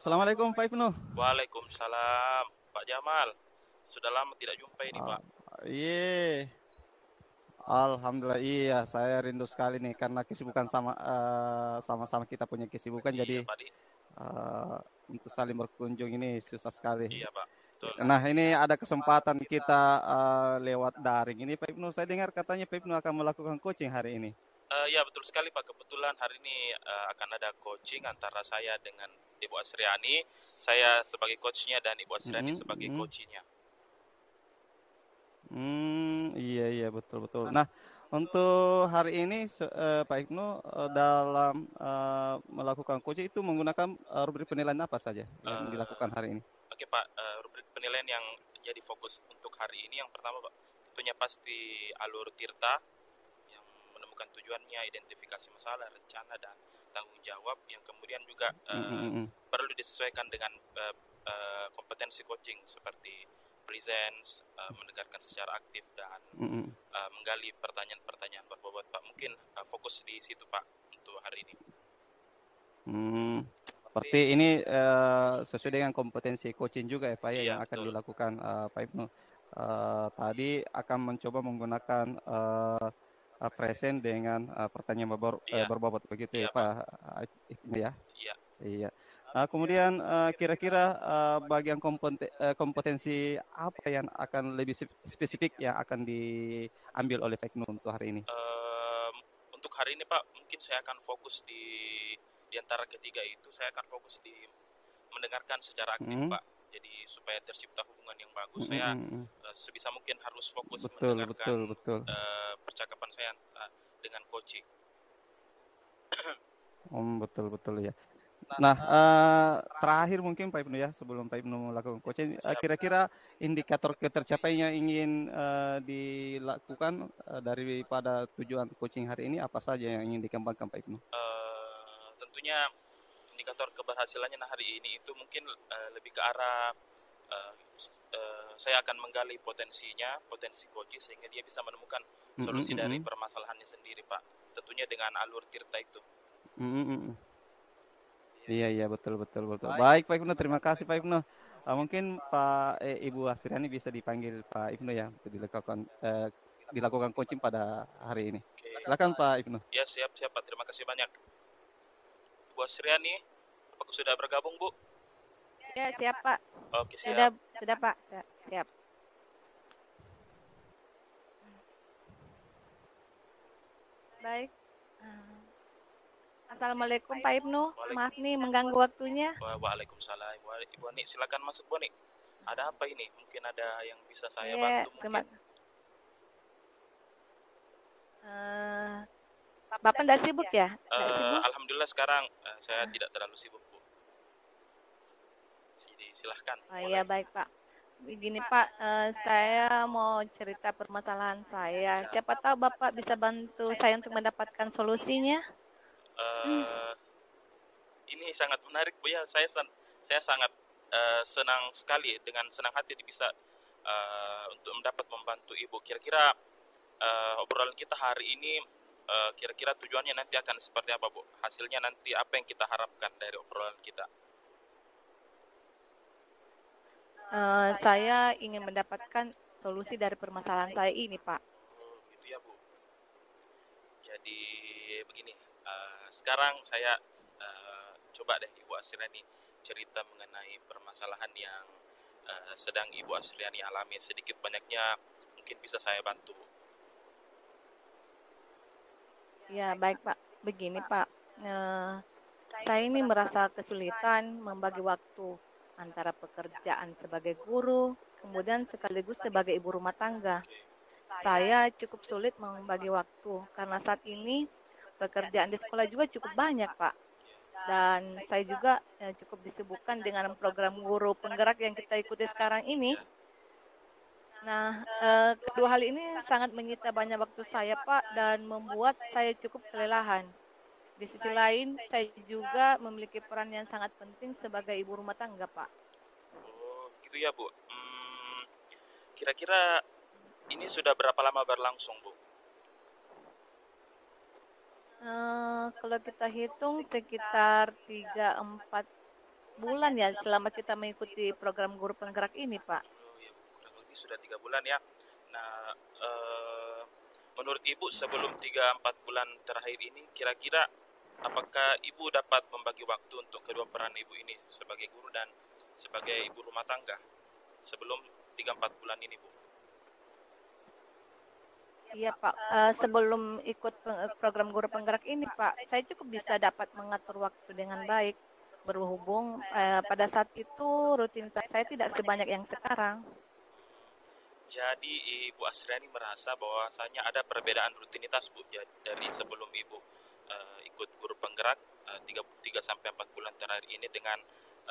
Assalamualaikum Pak Ibnu. Waalaikumsalam, Pak Jamal. Sudah lama tidak jumpa ini, Ah, Pak. Iya, Alhamdulillah iya. Saya rindu sekali nih karena kesibukan sama-sama kita punya kesibukan jadi Iya, Pak Di. eh, untuk saling berkunjung ini susah sekali. Iya, Pak. Betul. Nah ini ada kesempatan kita lewat daring ini Pak Ibnu. Saya dengar katanya Pak Ibnu akan melakukan coaching hari ini. Ya, betul sekali, Pak. Kebetulan hari ini akan ada coaching antara saya dengan Ibu Asriani. Saya sebagai coachnya dan Ibu Asriani Mm-mm, sebagai mm. coachnya. Iya iya betul betul. Nah untuk hari ini Pak Ibnu dalam melakukan coaching itu menggunakan rubrik penilaian apa saja yang Eh, dilakukan hari ini? Oke, Pak. Rubrik penilaian yang jadi fokus untuk hari ini yang pertama, Pak, tentunya pasti alur Tirta yang menemukan tujuannya, identifikasi masalah, rencana, dan tanggung jawab, yang kemudian juga Mm, mm, mm, perlu disesuaikan dengan kompetensi coaching seperti presence, mendengarkan secara aktif, dan mm, mm. menggali pertanyaan-pertanyaan berbobot, Pak. Mungkin fokus di situ, Pak, untuk hari ini. Hmm, Seperti ini sesuai dengan kompetensi coaching juga ya Pak ya Iya, yang akan betul. dilakukan Pak Ibnu. Tadi akan mencoba menggunakan present dengan pertanyaan Iya, berbobot begitu ya iya, Pak. Pak Ibnu ya. Iya. Iya. Kemudian kira-kira bagian kompetensi apa yang akan lebih spesifik yang akan diambil oleh Pak Ibnu untuk hari ini? Em, untuk hari ini, Pak, mungkin saya akan fokus di antara ketiga itu, saya akan fokus di mendengarkan secara aktif, Hmm, Pak. Jadi supaya tercipta hubungan yang bagus, mm, mm, saya mm, mm. sebisa mungkin harus fokus Betul, mendengarkan betul, betul. percakapan saya dengan coaching. Betul, betul ya. Nah, terakhir mungkin Pak Ibnu ya, sebelum Pak Ibnu melakukan coaching, Siap. kira-kira indikator ketercapainya ingin dilakukan daripada tujuan coaching hari ini apa saja yang ingin dikembangkan Pak Ibnu? Tentunya indikator keberhasilannya hari ini itu mungkin lebih ke arah uh, saya akan menggali potensi coaching sehingga dia bisa menemukan Mm, mm, solusi mm, dari mm. permasalahannya sendiri, Pak. Tentunya dengan alur Tirta itu. Mm, mm, mm, mm. Iya, iya, betul, betul, betul. Baik, Pak Ibnu, terima kasih Pak Ibnu. Mungkin Ibu Asriani bisa dipanggil Pak Ibnu ya untuk dilakukan coaching pada hari ini. Oke. Silakan Pak Ibnu. Ya, siap, siap, Pak. Terima kasih banyak. Bu Asriani, apakah sudah bergabung, Bu? Ya, siap Pak. Oke, Sudah, siap. sudah Pak. Siap. Baik. Assalamualaikum Pak Ibnu. Maaf nih mengganggu waktunya. Waalaikumsalam. Ibu Ani, silakan masuk, Bu Ani. Ada apa ini? Mungkin ada yang bisa saya Ya, bantu terima. mungkin. Uh, Bapak tidak sibuk ya? Tidak sibuk? Alhamdulillah sekarang saya tidak terlalu sibuk, Bu. Jadi silahkan. Oh iya baik Pak. Begini Pak, saya mau cerita permasalahan saya. Siapa tahu Bapak bisa bantu saya untuk mendapatkan solusinya. Eh, ini sangat menarik, Bu ya. Saya sangat senang sekali, dengan senang hati bisa untuk mendapat membantu Ibu. Kira-kira obrolan kita hari ini kira-kira tujuannya nanti akan seperti apa, Bu? Hasilnya nanti apa yang kita harapkan dari obrolan kita? Saya ingin mendapatkan solusi dari permasalahan saya ini Pak. Oh, gitu ya, Bu. Jadi begini, sekarang saya coba deh Ibu Asriani cerita mengenai permasalahan yang sedang Ibu Asriani alami. Sedikit banyaknya mungkin bisa saya bantu. Ya baik Pak. Begini Pak, saya ini merasa kesulitan membagi waktu antara pekerjaan sebagai guru, kemudian sekaligus sebagai ibu rumah tangga. Saya cukup sulit membagi waktu karena saat ini pekerjaan di sekolah juga cukup banyak, Pak. Dan saya juga cukup disibukkan dengan program guru penggerak yang kita ikuti sekarang ini. Nah, kedua hal ini sangat menyita banyak waktu saya, Pak, dan membuat saya cukup kelelahan. Di sisi lain, saya juga memiliki peran yang sangat penting sebagai ibu rumah tangga, Pak. Oh, gitu ya, Bu. Kira-kira ini sudah berapa lama berlangsung, Bu? Kalau kita hitung sekitar 3-4 bulan ya selama kita mengikuti program guru penggerak ini, Pak. Oh ya, kurang lebih sudah 3 bulan ya. Nah, menurut Ibu sebelum 3-4 bulan terakhir ini, kira-kira apakah Ibu dapat membagi waktu untuk kedua peran Ibu ini sebagai guru dan sebagai ibu rumah tangga sebelum 3-4 bulan ini, Bu? Iya, Pak. Sebelum ikut program guru penggerak ini, Pak, saya cukup bisa dapat mengatur waktu dengan baik. Berhubung pada saat itu rutinitas saya tidak sebanyak yang sekarang. Jadi Ibu Asriani merasa bahwasanya ada perbedaan rutinitas, Bu, dari sebelum Ibu ikut guru penggerak 3-4 bulan terakhir ini dengan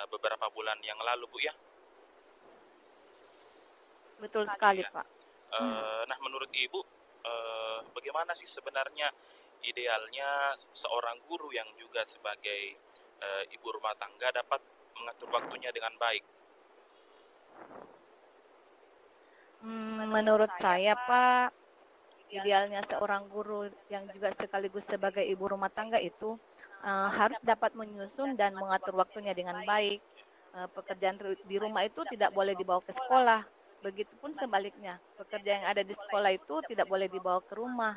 beberapa bulan yang lalu, Bu ya? Betul sekali, Ya. Pak. Nah, menurut Ibu bagaimana sih sebenarnya idealnya seorang guru yang juga sebagai ibu rumah tangga dapat mengatur waktunya dengan baik? Menurut saya, Pak, idealnya seorang guru yang juga sekaligus sebagai ibu rumah tangga itu harus dapat menyusun dan mengatur waktunya dengan baik. Pekerjaan di rumah itu tidak boleh dibawa ke sekolah. Begitupun sebaliknya, pekerjaan yang ada di sekolah itu tidak boleh dibawa ke rumah.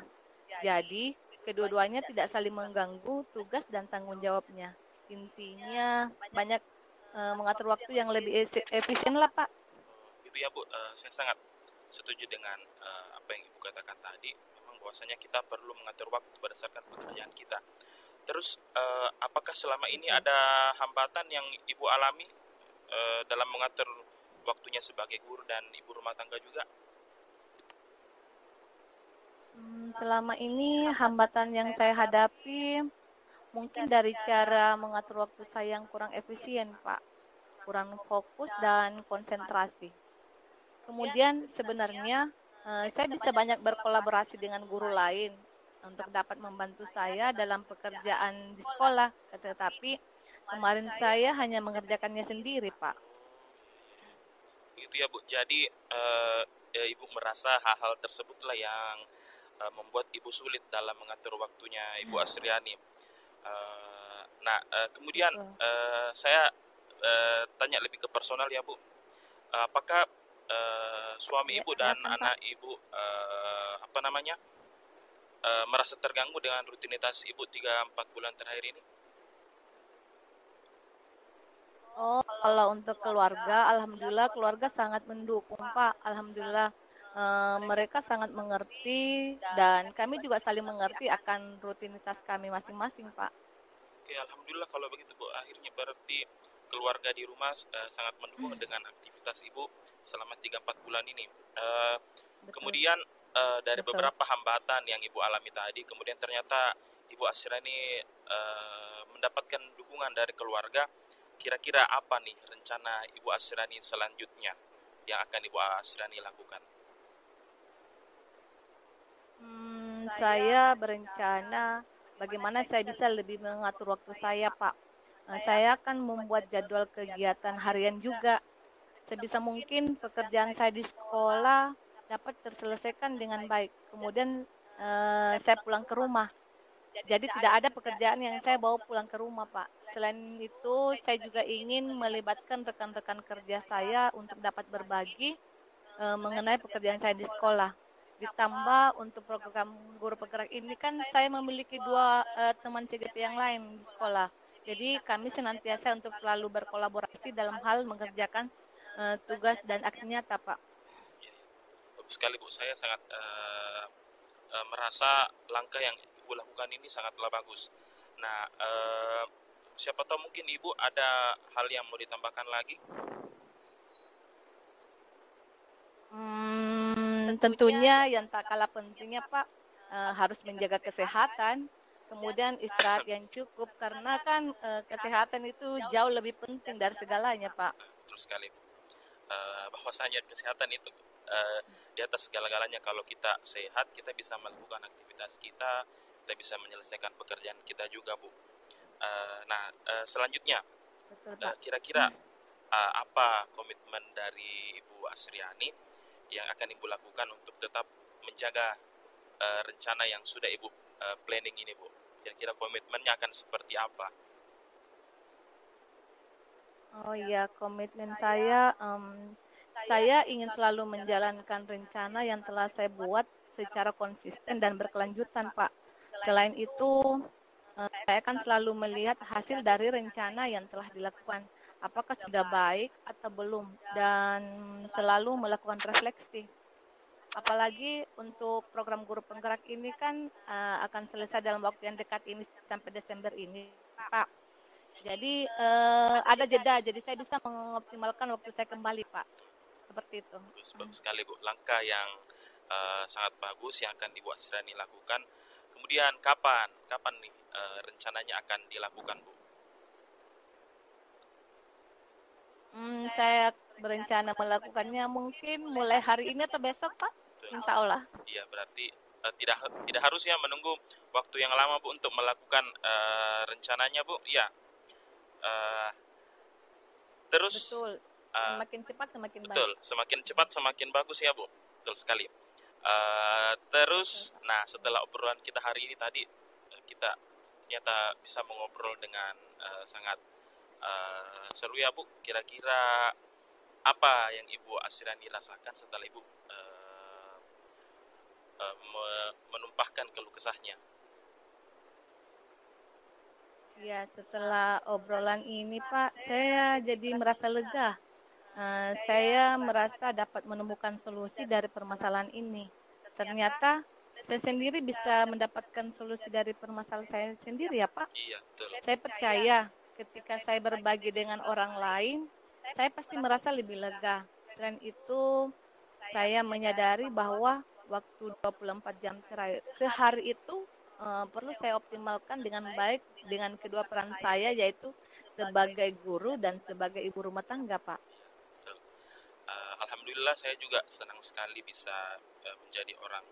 Jadi, kedua-duanya tidak saling mengganggu tugas dan tanggung jawabnya. Intinya, banyak mengatur waktu yang lebih efisien lah, Pak. Itu ya, Bu. Saya sangat setuju dengan apa yang Ibu katakan tadi. Memang bahwasanya kita perlu mengatur waktu berdasarkan pekerjaan kita. Terus, apakah selama ini ada hambatan yang Ibu alami dalam mengatur waktunya sebagai guru dan ibu rumah tangga juga? Selama ini hambatan yang saya hadapi mungkin dari cara mengatur waktu saya yang kurang efisien, Pak. Kurang fokus dan konsentrasi. Kemudian sebenarnya saya bisa banyak berkolaborasi dengan guru lain untuk dapat membantu saya dalam pekerjaan di sekolah. Tetapi kemarin saya hanya mengerjakannya sendiri, Pak. Itu ya, Bu. Jadi Ibu merasa hal-hal tersebutlah yang membuat Ibu sulit dalam mengatur waktunya Ibu Asriani. Kemudian saya tanya lebih ke personal ya, Bu. Apakah suami Ibu dan anak Ibu merasa terganggu dengan rutinitas Ibu 3-4 bulan terakhir ini? Oh, kalau untuk keluarga, alhamdulillah keluarga sangat mendukung, Pak. Alhamdulillah mereka sangat mengerti dan kami juga saling mengerti akan rutinitas kami masing-masing, Pak. Oke, alhamdulillah kalau begitu, Bu. Akhirnya berarti keluarga di rumah sangat mendukung dengan aktivitas Ibu selama 3-4 bulan ini. Kemudian dari beberapa hambatan yang Ibu alami tadi, kemudian ternyata Ibu Asriani mendapatkan dukungan dari keluarga. Kira-kira apa nih rencana Ibu Asriani selanjutnya yang akan Ibu Asriani lakukan? Saya berencana bagaimana saya bisa lebih mengatur waktu saya, Pak. Saya akan membuat jadwal kegiatan harian juga. Sebisa mungkin pekerjaan saya di sekolah dapat terselesaikan dengan baik. Kemudian saya pulang ke rumah. Jadi tidak ada pekerjaan yang saya bawa pulang ke rumah, Pak. Selain itu, saya juga ingin melibatkan rekan-rekan kerja saya untuk dapat berbagi mengenai pekerjaan saya di sekolah. Ditambah untuk program guru penggerak ini kan saya memiliki 2 teman CGP yang lain di sekolah. Jadi kami senantiasa untuk selalu berkolaborasi dalam hal mengerjakan tugas dan aksi nyata, Pak. Bagus sekali, Bu. Saya sangat merasa langkah yang Ibu lakukan ini sangatlah bagus. Nah, siapa tahu mungkin Ibu ada hal yang mau ditambahkan lagi? Tentunya yang tak kalah pentingnya, Pak, harus menjaga kesehatan, kemudian istirahat yang cukup, karena kan kesehatan itu jauh lebih penting dari segalanya, Pak. Betul sekali, Bu. Bahwasanya kesehatan itu di atas segala-galanya. Kalau kita sehat, kita bisa melakukan aktivitas kita bisa menyelesaikan pekerjaan kita juga, Bu. Selanjutnya, kira-kira apa komitmen dari Ibu Asriani yang akan Ibu lakukan untuk tetap menjaga rencana yang sudah Ibu planning ini, Bu? Kira-kira komitmennya akan seperti apa? Oh iya, komitmen saya ingin selalu menjalankan rencana yang telah saya buat secara konsisten dan berkelanjutan, Pak. Selain itu, saya akan selalu melihat hasil dari rencana yang telah dilakukan. Apakah sudah baik atau belum, dan selalu melakukan refleksi. Apalagi untuk program guru penggerak ini kan akan selesai dalam waktu yang dekat ini sampai Desember ini, Pak. Jadi ada jeda, jadi saya bisa mengoptimalkan waktu saya kembali, Pak. Seperti itu. Bagus sekali Bu, langkah yang sangat bagus yang akan Ibu Asriani lakukan. Kemudian kapan nih rencananya akan dilakukan Bu? Saya berencana melakukannya mungkin mulai hari ini atau besok, Pak. Insya Allah. Iya, berarti tidak harus ya menunggu waktu yang lama Bu untuk melakukan rencananya Bu. Iya. Terus betul. Semakin cepat semakin baik. Betul, semakin cepat semakin bagus ya Bu. Betul sekali. Terus, nah setelah obrolan kita hari ini tadi, kita ternyata bisa mengobrol dengan sangat seru ya Bu. Kira-kira apa yang Ibu Asriani rasakan setelah Ibu menumpahkan keluh kesahnya? Ya, setelah obrolan ini Pak, saya jadi merasa lega. Saya merasa dapat menemukan solusi dari permasalahan ini. Ternyata saya sendiri bisa mendapatkan solusi dari permasalahan saya sendiri ya Pak. Iya, betul. Saya percaya ketika saya berbagi dengan orang lain, saya pasti merasa lebih lega. Selain itu, saya menyadari bahwa waktu 24 jam terakhir sehari itu perlu saya optimalkan dengan baik dengan kedua peran saya, yaitu sebagai guru dan sebagai ibu rumah tangga, Pak. Alhamdulillah saya juga senang sekali bisa menjadi orang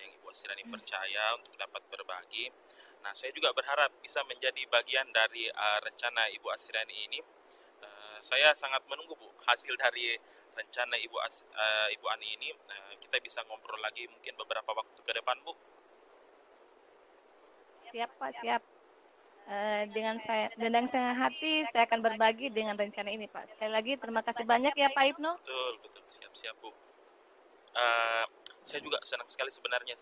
yang Ibu Asriani percaya untuk dapat berbagi. Nah, saya juga berharap bisa menjadi bagian dari rencana Ibu Asriani ini. Saya sangat menunggu Bu hasil dari rencana Ibu Ani ini. Kita bisa ngobrol lagi mungkin beberapa waktu ke depan Bu. Siap Pak, siap. Dengan senang hati saya akan berbagi dengan rencana ini Pak. Sekali lagi terima kasih banyak ya Pak Ibnu. Betul, siap Bu. Saya juga senang sekali sebenarnya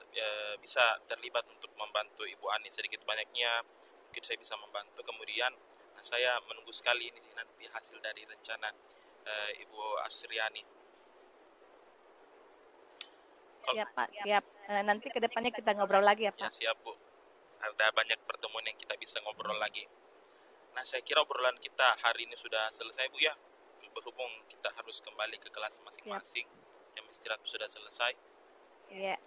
bisa terlibat untuk membantu Ibu Ani sedikit banyaknya. Mungkin saya bisa membantu. Kemudian saya menunggu sekali ini nanti hasil dari rencana Ibu Asriani. Siap Pak, siap. Nanti kedepannya kita ngobrol lagi ya Pak. Ya, siap Bu. Ada banyak pertemuan yang kita bisa ngobrol lagi. Nah, saya kira obrolan kita hari ini sudah selesai Bu ya. Berhubung kita harus kembali ke kelas masing-masing. Jam istirahat sudah selesai. Iya.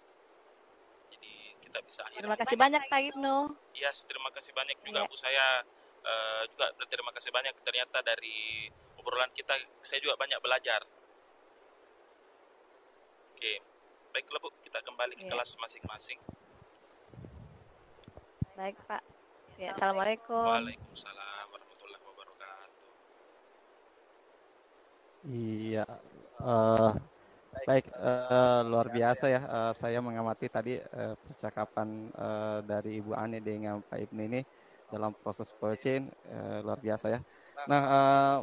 Jadi kita bisa akhiri. Terima kasih banyak Pak Ibnu. Iya, terima kasih banyak juga Bu. Saya juga berterima kasih banyak. Ternyata dari obrolan kita saya juga banyak belajar. Oke, baiklah Bu, kita kembali ke kelas masing-masing. Baik Pak. Ya, Assalamualaikum. Waalaikumsalam warahmatullahi wabarakatuh. Iya, baik, luar biasa ya. Saya mengamati tadi percakapan dari Ibu Ani dengan Pak Ibnu ini dalam proses coaching, luar biasa ya. Nah,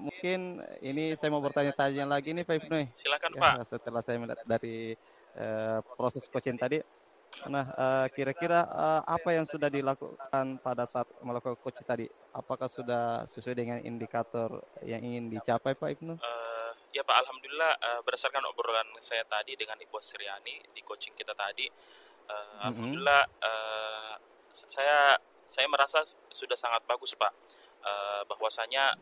mungkin ini saya mau bertanya-tanya lagi nih Pak Ibnu. Silakan ya, Pak. Setelah saya melihat dari proses coaching tadi, nah kira-kira apa yang sudah dilakukan pada saat melakukan coaching tadi? Apakah sudah sesuai dengan indikator yang ingin dicapai Pak Ibnu? Ya Pak, alhamdulillah berdasarkan obrolan saya tadi dengan Ibu Asriani di coaching kita tadi, alhamdulillah saya merasa sudah sangat bagus Pak. Bahwasanya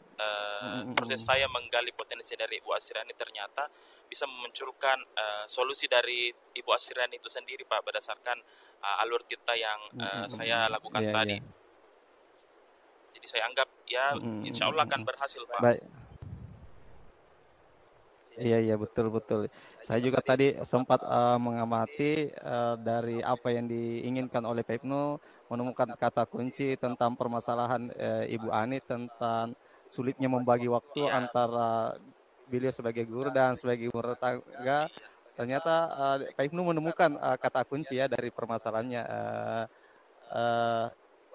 proses saya menggali potensi dari Ibu Asriani ternyata bisa memunculkan solusi dari Ibu Asriani itu sendiri Pak, berdasarkan alur cerita yang saya lakukan tadi. Jadi saya anggap ya insya Allah akan berhasil Pak. Baik. Iya betul. Saya juga tadi sempat mengamati dari apa yang diinginkan oleh Pak Ibnu, menemukan kata kunci tentang permasalahan Ibu Ani tentang sulitnya membagi waktu antara beliau sebagai guru dan sebagai ibu rumah tangga. Ternyata Pak Ibnu menemukan kata kunci ya dari permasalahannya.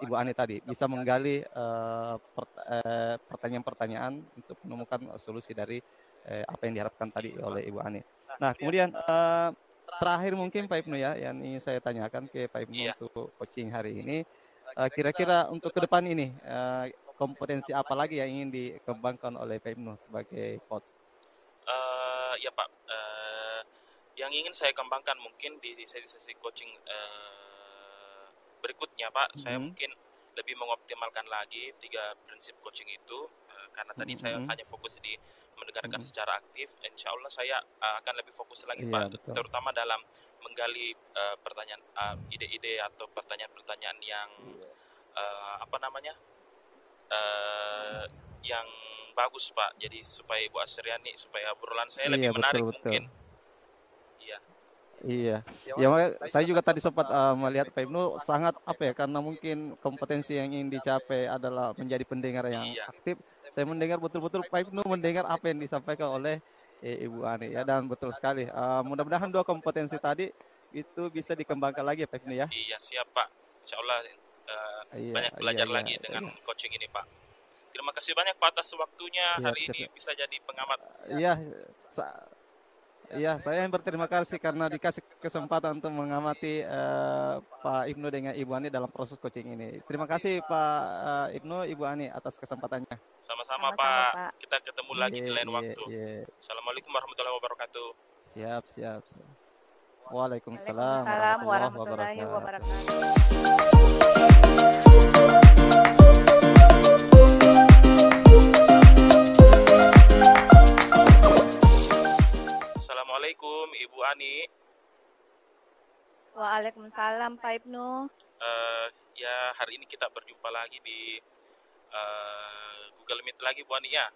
Ibu Ani tadi bisa menggali pertanyaan-pertanyaan untuk menemukan solusi dari apa yang diharapkan tadi oleh Ibu Ani. Nah, kemudian terakhir mungkin Pak Ibnu ya, yang ingin saya tanyakan ke Pak Ibnu Iya. untuk coaching hari ini, kira-kira untuk ke depan ini kompetensi apa lagi yang ingin dikembangkan oleh Pak Ibnu sebagai coach? Ya Pak, yang ingin saya kembangkan mungkin di sesi coaching berikutnya Pak, saya mungkin lebih mengoptimalkan lagi 3 prinsip coaching itu, karena tadi saya hanya fokus di mendengarkan secara aktif. Insya Allah saya akan lebih fokus lagi Iya, Pak, betul. terutama dalam menggali pertanyaan, ide-ide atau pertanyaan-pertanyaan yang yang bagus Pak. Jadi supaya Ibu Asriani, supaya obrolan saya Iya, lebih menarik betul. mungkin. Iya. Iya, ya makanya saya juga tadi sempat melihat Pak Ibnu sangat apa ya, karena mungkin kompetensi yang ingin dicapai adalah menjadi pendengar yang Iya. aktif. Saya mendengar betul-betul Pak Ibnu mendengar apa yang disampaikan oleh Ibu Ani ya, dan betul sekali. Mudah-mudahan 2 kompetensi tadi itu bisa dikembangkan lagi ya Pak Ibnu ya. Iya, siap Pak. Insya Allah banyak Iya, belajar lagi dengan coaching ini Pak. Terima kasih banyak Pak atas waktunya hari ini bisa jadi pengamat. Iya, saya yang berterima kasih karena dikasih kesempatan untuk mengamati Pak Ibnu dengan Ibu Ani dalam proses coaching ini. Terima kasih Pak Ibnu, Ibu Ani atas kesempatannya. Sama-sama Pak. Kita ketemu lagi di lain waktu. Assalamualaikum warahmatullahi wabarakatuh. Siap. Waalaikumsalam warahmatullahi wabarakatuh. Assalamualaikum Ibu Ani. Waalaikumsalam Pak Ibnu. Ya hari ini kita berjumpa lagi di Google Meet lagi Bu Ani ya.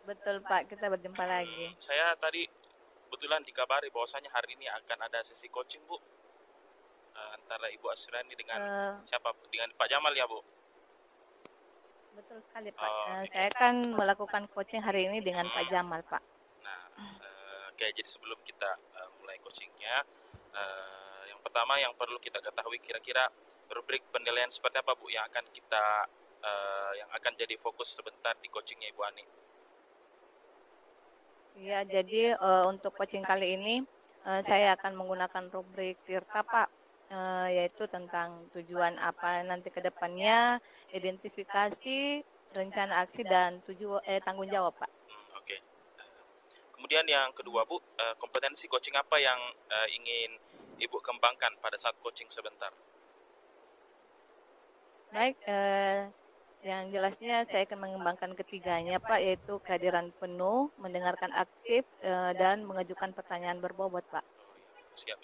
Betul Pak, kita berjumpa lagi. Saya tadi kebetulan dikabari bahwasanya hari ini akan ada sesi coaching Bu, antara Ibu Asriani dengan siapa? Dengan Pak Jamal ya Bu. Betul sekali Pak. Saya akan melakukan coaching hari ini dengan Pak Jamal Pak. Nah, oke, jadi sebelum kita mulai coachingnya, yang pertama yang perlu kita ketahui kira-kira rubrik penilaian seperti apa Bu yang akan kita yang akan jadi fokus sebentar di coachingnya Ibu Ani. Ya, jadi untuk coaching kali ini saya akan menggunakan rubrik Tirta Pak, yaitu tentang tujuan apa nanti ke depannya, identifikasi, rencana aksi, dan tanggung jawab Pak. Oke. Kemudian yang kedua Bu, kompetensi coaching apa yang ingin Ibu kembangkan pada saat coaching sebentar? Baik, yang jelasnya saya akan mengembangkan ketiganya Pak, yaitu kehadiran penuh, mendengarkan aktif, dan mengajukan pertanyaan berbobot Pak. Siap.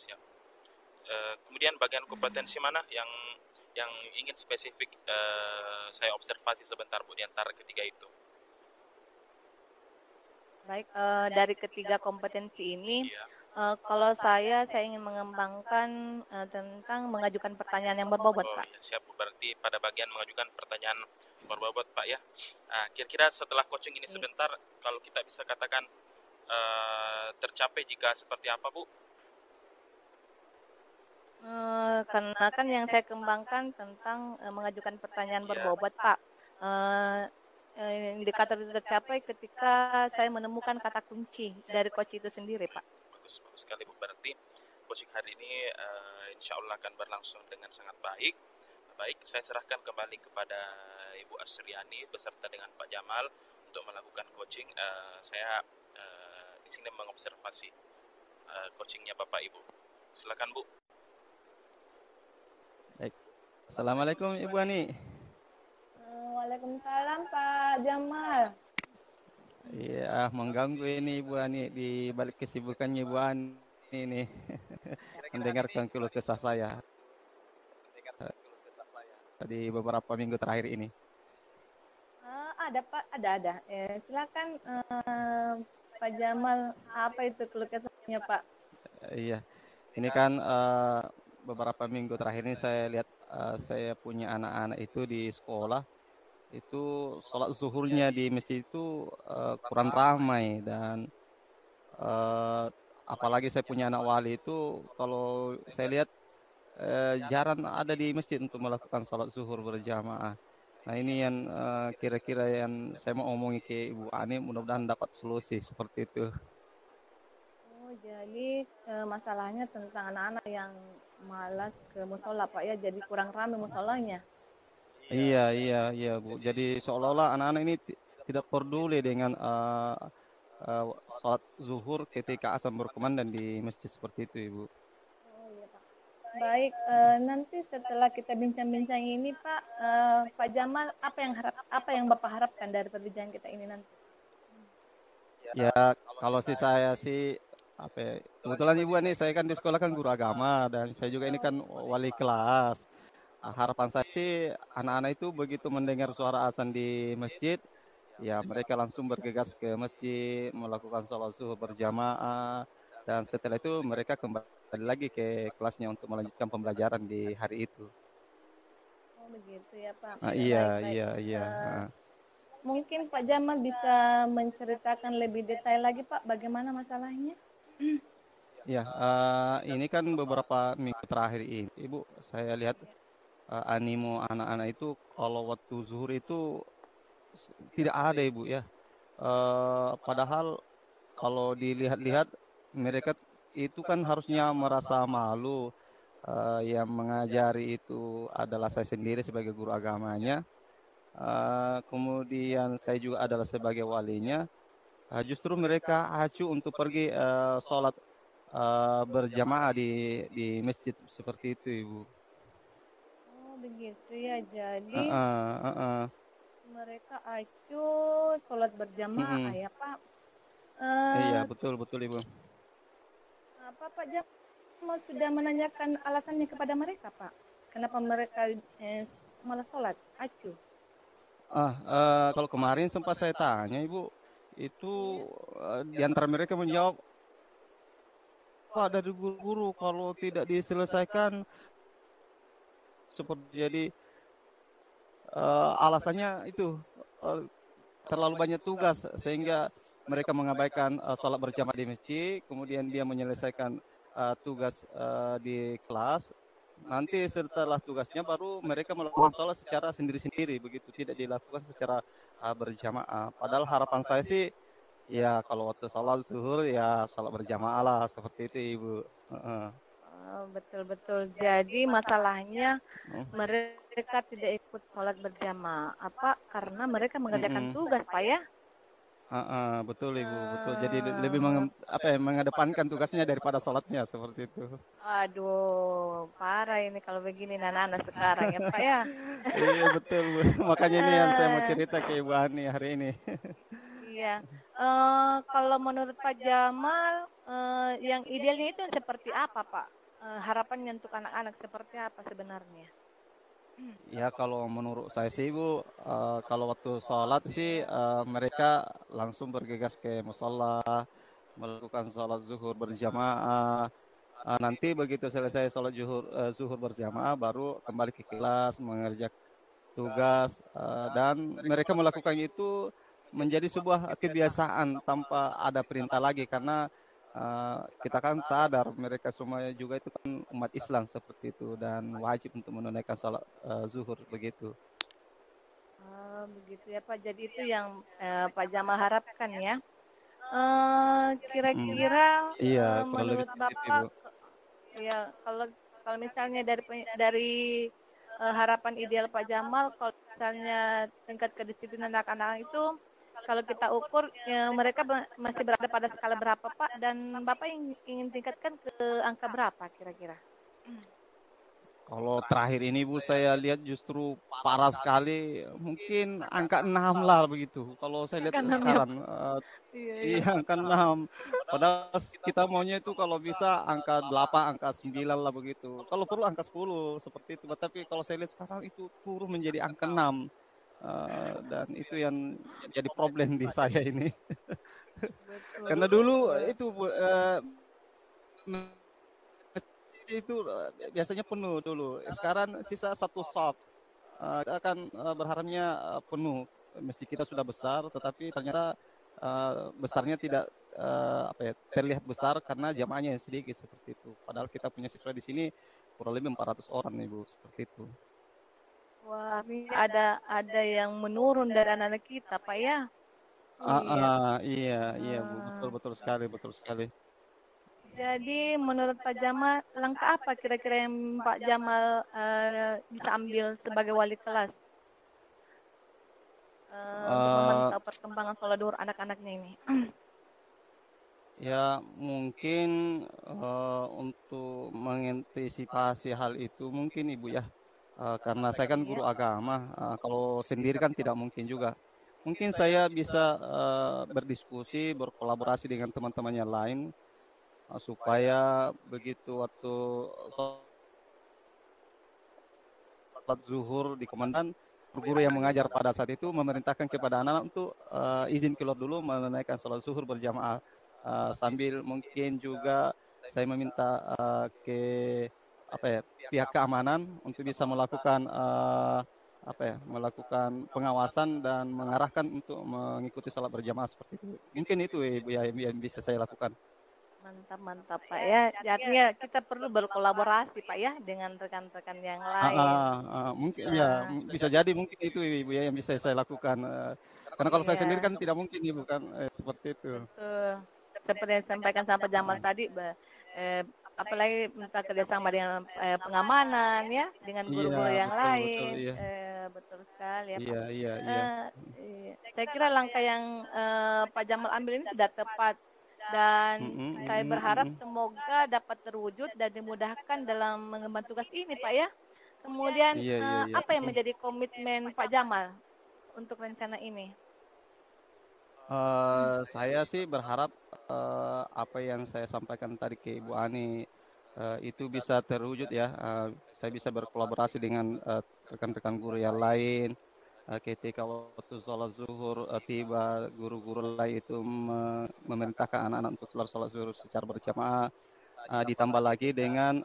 Kemudian bagian kompetensi mana yang ingin spesifik saya observasi sebentar Bu di antara ketiga itu? Baik, dari ketiga kompetensi ini, kalau saya ingin mengembangkan tentang mengajukan pertanyaan yang berbobot Pak. Ya, siap Bu, berarti pada bagian mengajukan pertanyaan berbobot Pak ya. Kira-kira setelah coaching ini sebentar, kalau kita bisa katakan tercapai jika seperti apa Bu? Karena kan yang saya kembangkan tentang mengajukan pertanyaan berbobot Pak. Indikator itu tercapai ketika saya menemukan kata kunci dari coach itu sendiri Pak. Bagus sekali Bu, berarti coaching hari ini insya Allah akan berlangsung dengan sangat baik. Baik, saya serahkan kembali kepada Ibu Asriani beserta dengan Pak Jamal untuk melakukan coaching. Saya di sini mengobservasi coachingnya Bapak Ibu. Silakan Bu. Baik. Assalamualaikum Ibu Ani. Waalaikumsalam Pak Jamal. Iya, mengganggu ini Ibu Ani di balik kesibukannya Ibu Ani ini mendengarkan keluh kesah saya di beberapa minggu terakhir ini. Ada Pak, ada. Silakan Pak Jamal, apa itu keluh kesahnya Pak? Iya, ini kan beberapa minggu terakhir ini saya lihat saya punya anak-anak itu di sekolah itu sholat zuhurnya di masjid itu kurang ramai, dan apalagi saya punya anak wali itu kalau saya lihat jarang ada di masjid untuk melakukan sholat zuhur berjamaah. Nah ini yang kira-kira yang saya mau omongi ke Ibu Ani, mudah-mudahan dapat solusi seperti itu. Oh, jadi masalahnya tentang anak-anak yang malas ke musola, Pak ya. Jadi kurang ramai musolanya. Iya, iya, iya, Bu. Jadi seolah-olah anak-anak ini tidak peduli dengan uh, sholat zuhur ketika azan berkumandang di masjid seperti itu, Ibu. Oh iya, Pak. Baik, nanti setelah kita bincang-bincang ini, Pak, Pak Jamal, apa yang Bapak harapkan dari perbincangan kita ini nanti? Ya, kalau sih saya sih apa ya, kebetulan Ibu ini saya kan di sekolah kan guru agama dan saya juga ini kan wali kelas. Harapan saya sih anak-anak itu begitu mendengar suara azan di masjid, ya mereka langsung bergegas ke masjid, melakukan sholat zuhur berjamaah, dan setelah itu mereka kembali lagi ke kelasnya untuk melanjutkan pembelajaran di hari itu. Oh begitu ya, Pak. Iya, Baik, baik. iya, iya. Mungkin Pak Jamal bisa menceritakan lebih detail lagi, Pak, bagaimana masalahnya? Ya, ini kan beberapa minggu terakhir ini, Ibu, saya lihat animo anak-anak itu kalau waktu zuhur itu tidak ada, Ibu ya. Padahal kalau dilihat-lihat mereka itu kan harusnya merasa malu, yang mengajari itu adalah saya sendiri sebagai guru agamanya, kemudian saya juga adalah sebagai walinya. Justru mereka acuh untuk pergi sholat berjamaah di masjid seperti itu, Ibu. Oh begitu ya. Jadi Heeh, heeh. mereka acuh sholat berjamaah Mm-mm. ya, Pak. Iya, Eh, betul betul, Ibu. apa Pak Jamal sudah menanyakan alasannya kepada mereka, Pak? Kenapa mereka malah sholat acuh? Kalau kemarin sempat saya tanya, Ibu, itu Iya. di antara mereka menjawab, Pak, dari guru-guru kalau tidak diselesaikan seperti jadi alasannya itu eh, terlalu banyak tugas sehingga mereka mengabaikan sholat berjamaah di masjid, kemudian dia menyelesaikan tugas di kelas. Nanti setelah tugasnya baru mereka melakukan sholat secara sendiri-sendiri, begitu tidak dilakukan secara berjamaah. Padahal harapan saya sih ya kalau waktu sholat zuhur ya sholat berjamaah lah seperti itu, Ibu. Heeh. Oh, betul-betul. Jadi masalahnya Oh, mereka tidak ikut sholat berjamaah. Apa? Karena mereka mengerjakan mm-mm. tugas, Pak ya? Heeh, betul, Ibu, betul. Jadi lebih Eh, mengedepankan tugasnya daripada sholatnya seperti itu. aduh, parah ini kalau begini anak-anak sekarang ya, Pak ya. Iya betul, Bu. Makanya ini yang saya mau Eh, cerita ke Ibu Ani hari ini. iya. Kalau menurut Pak Jamal, yang idealnya itu seperti apa, Pak? Harapannya untuk anak-anak seperti apa sebenarnya? Ya kalau menurut saya sih, Bu, kalau waktu sholat sih mereka langsung bergegas ke musola, melakukan sholat zuhur berjamaah. Nanti begitu selesai sholat zuhur berjamaah, baru kembali ke kelas mengerjakan tugas, dan mereka melakukan itu menjadi sebuah kebiasaan tanpa ada perintah lagi karena kita kan sadar mereka semuanya juga itu kan umat Islam seperti itu dan wajib untuk menunaikan sholat zuhur begitu. Begitu ya, Pak. Jadi itu yang Pak Jamal harapkan ya. Hmm. Kira-kira Iya, kurang lebih menurut seperti itu, Ibu. Bapak, ya kalau kalau misalnya dari harapan ideal Pak Jamal, kalau misalnya tingkat kedisiplinan anak-anak itu, kalau kita ukur ya, mereka masih berada pada skala berapa Pak? Dan Bapak ingin tingkatkan ke angka berapa kira-kira? Kalau terakhir ini, Bu, saya lihat justru parah sekali, mungkin angka 6 lah begitu. Kalau saya lihat Angka 6 ya sekarang, Pak? Iya, iya. iya angka 6. Padahal kita maunya itu kalau bisa angka 8, angka 9 lah begitu. Kalau perlu angka 10 seperti itu. Tapi kalau saya lihat sekarang itu turun menjadi angka 6. Dan itu yang jadi problem di saya ini. Betul, Karena dulu betul. itu itu biasanya penuh dulu. Sekarang sisa satu shop. Kita akan berharapnya penuh. Meski kita sudah besar, tetapi ternyata besarnya tidak apa ya terlihat besar karena jamaahnya yang sedikit seperti itu. Padahal kita punya siswa di sini kurang lebih 400 orang Ibu, seperti itu. Wah, ini ada yang menurun dari anak-anak kita, Pak ya. Iya. Iya Bu, betul sekali, betul sekali. Jadi menurut Pak Jamal, langkah apa kira-kira yang Pak Jamal bisa ambil sebagai wali kelas untuk memantau perkembangan sholat duhur anak-anaknya ini? Ya mungkin untuk mengantisipasi hal itu mungkin Ibu ya, karena saya kan guru agama, kalau sendiri kan tidak mungkin juga. Mungkin saya bisa berdiskusi, berkolaborasi dengan teman-teman yang lain, supaya begitu waktu sholat zuhur di komandan, guru yang mengajar pada saat itu memerintahkan kepada anak-anak untuk izin keluar dulu menunaikan sholat zuhur berjamaah. Sambil mungkin juga saya meminta ke pihak keamanan untuk bisa melakukan melakukan pengawasan dan mengarahkan untuk mengikuti salat berjamaah seperti itu. Mungkin itu Ibu ya yang bisa saya lakukan. Mantap Pak ya. Artinya kita perlu berkolaborasi Pak ya dengan rekan-rekan yang lain. Mungkin ya bisa jadi mungkin itu Ibu ya yang bisa saya lakukan. Karena kalau saya sendiri kan tidak mungkin Ibu kan seperti itu. Betul. Seperti yang disampaikan sama Jamal tadi, apalagi minta kerjasama dengan pengamanan ya, dengan guru-guru yang lain. Betul, iya. Betul sekali ya Pak. Iya. Saya kira langkah yang Pak Jamal ambil ini sudah tepat dan saya berharap semoga dapat terwujud dan dimudahkan dalam mengemban tugas ini Pak ya. Kemudian apa yang menjadi komitmen Pak Jamal untuk rencana ini? Saya sih berharap apa yang saya sampaikan tadi ke Ibu Ani itu bisa terwujud ya. Saya bisa berkolaborasi dengan rekan-rekan guru yang lain. Ketika waktu sholat zuhur tiba, guru-guru lain itu memerintahkan anak-anak untuk keluar sholat zuhur secara berjamaah. Ditambah lagi dengan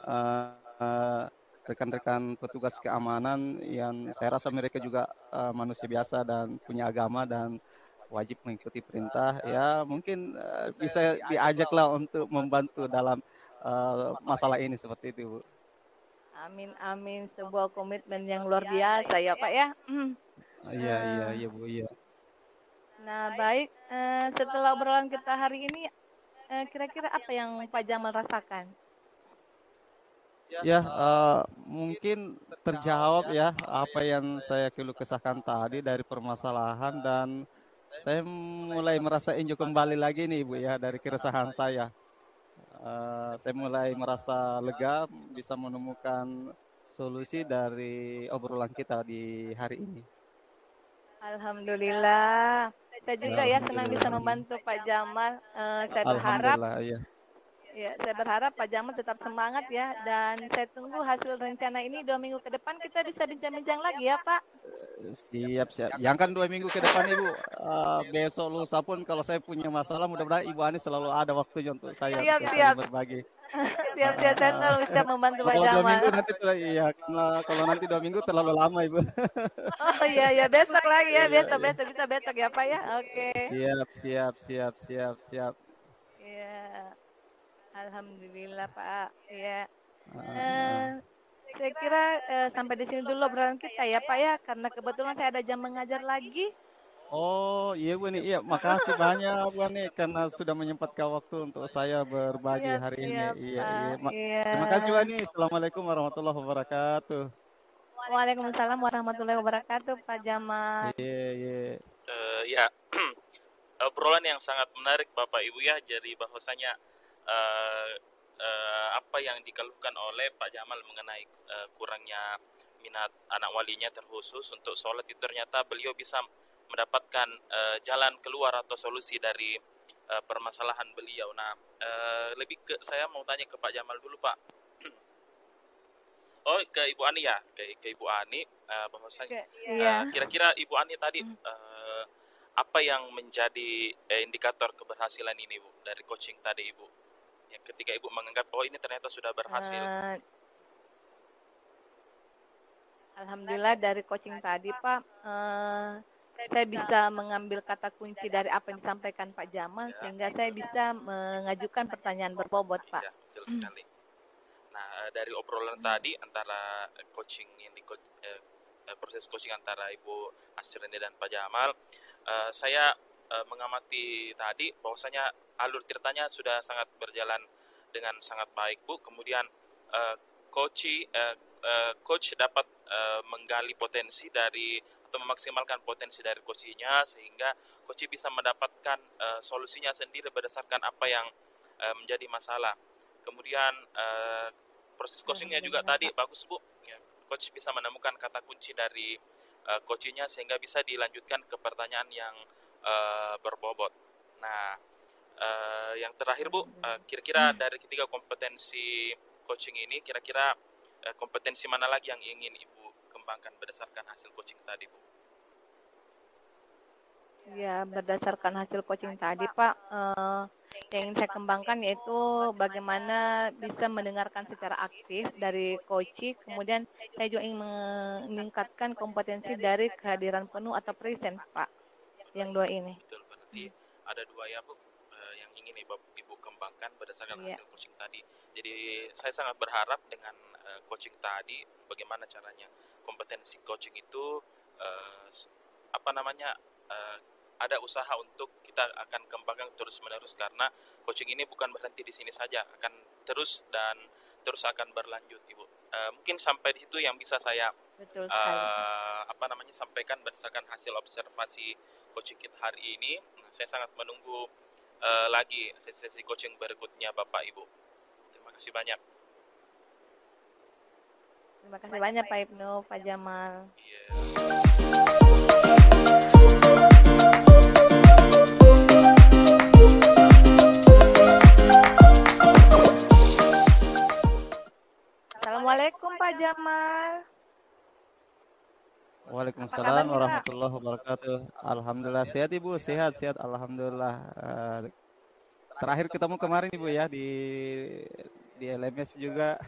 rekan-rekan petugas keamanan yang saya rasa mereka juga manusia biasa dan punya agama dan wajib mengikuti perintah. Ya mungkin bisa diajaklah untuk membantu dalam masalah ini seperti itu Bu. Amin, sebuah komitmen yang luar biasa ya Pak ya. Iya Bu, iya. Nah baik, setelah obrolan kita hari ini, kira-kira apa yang Pak Jamal rasakan? Ya, mungkin terjawab ya apa yang saya keluh kesahkan tadi dari permasalahan dan saya mulai merasa enjoy kembali lagi nih Bu ya dari keresahan saya. Saya mulai merasa lega bisa menemukan solusi dari obrolan kita di hari ini. Alhamdulillah. Saya juga ya senang bisa membantu Pak Jamal. Saya berharap saya berharap Pak Jamal tetap semangat ya dan saya tunggu hasil rencana ini 2 minggu ke depan kita bisa bincang-bincang lagi ya Pak. Siap. Yang kan 2 minggu ke depan Ibu. Besok lusa pun kalau saya punya masalah mudah-mudahan Ibu Ani selalu ada waktunya untuk saya siap. berbagi. Siap, saya selalu siap membantu Pak Jamal. Kalau 2 minggu nanti kalau nanti 2 minggu terlalu lama Ibu. Oh iya besok lagi ya, besok ya Pak ya. Oke. Siap. Iya. Alhamdulillah Pak. Ya. Saya kira sampai di sini dulu obrolan kita ya Pak ya, karena kebetulan saya ada jam mengajar lagi. Oh iya Bu nih, iya makasih banyak Bu nih karena sudah menyempatkan waktu untuk saya berbagi hari ini. Iya. Terima kasih Bu nih. Assalamualaikum warahmatullahi wabarakatuh. Waalaikumsalam warahmatullahi wabarakatuh Pak Jamal. Iya. Ya, obrolan yang sangat menarik Bapak Ibu ya, jadi bahwasanya apa yang dikeluhkan oleh Pak Jamal mengenai kurangnya minat anak walinya terkhusus untuk sholat itu ternyata beliau bisa mendapatkan jalan keluar atau solusi dari permasalahan beliau. Nah, saya mau tanya ke Pak Jamal dulu Pak. Oh, ke Ibu Ani ya, ke Ibu Ani bahwasanya kira-kira Ibu Ani tadi apa yang menjadi indikator keberhasilan ini Bu dari coaching tadi Ibu? Yang ketika Ibu menganggap ini ternyata sudah berhasil. Alhamdulillah dari coaching tadi Pak, saya bisa mengambil kata kunci dari apa yang disampaikan Pak Jamal sehingga saya bisa mengajukan pertanyaan berbobot Pak. Ya, betul sekali. Nah, dari obrolan tadi antara coaching ini proses coaching antara Ibu Asreni dan Pak Jamal, saya mengamati tadi bahwasanya alur ceritanya sudah sangat berjalan dengan sangat baik, Bu. Kemudian coach dapat menggali potensi dari atau memaksimalkan potensi dari coachnya, sehingga coach bisa mendapatkan solusinya sendiri berdasarkan apa yang menjadi masalah. Kemudian proses coachingnya juga tadi bagus, Bu. Ya, coach bisa menemukan kata kunci dari coachnya sehingga bisa dilanjutkan ke pertanyaan yang berbobot. Nah, yang terakhir, Bu, kira-kira dari ketiga kompetensi coaching ini, kira-kira kompetensi mana lagi yang ingin Ibu kembangkan berdasarkan hasil coaching tadi, Bu? Ya, berdasarkan hasil coaching tadi, Pak, yang ingin saya kembangkan yaitu bagaimana bisa mendengarkan secara aktif dari coach. Kemudian saya juga ingin meningkatkan kompetensi dari kehadiran penuh atau present, Pak. Yang dua ini. Betul, berarti ada dua ya, Bu, yang ingin Ibu kembangkan berdasarkan hasil coaching tadi. Jadi saya sangat berharap dengan coaching tadi, bagaimana caranya kompetensi coaching itu ada usaha untuk kita akan kembangkan terus-menerus, karena coaching ini bukan berhenti di sini saja, akan terus akan berlanjut, Ibu. Mungkin sampai di situ yang bisa saya sampaikan berdasarkan hasil observasi coaching kita hari ini. Saya sangat menunggu lagi sesi coaching berikutnya, Bapak Ibu. Terima kasih banyak. Terima kasih banyak, Pak Ibnu, Pak Jamal. Assalamualaikum, Pak Jamal. Waalaikumsalam warahmatullahi wabarakatuh. Alhamdulillah sehat, Ibu, sehat alhamdulillah. Terakhir ketemu kemarin, Ibu, ya di LMS juga.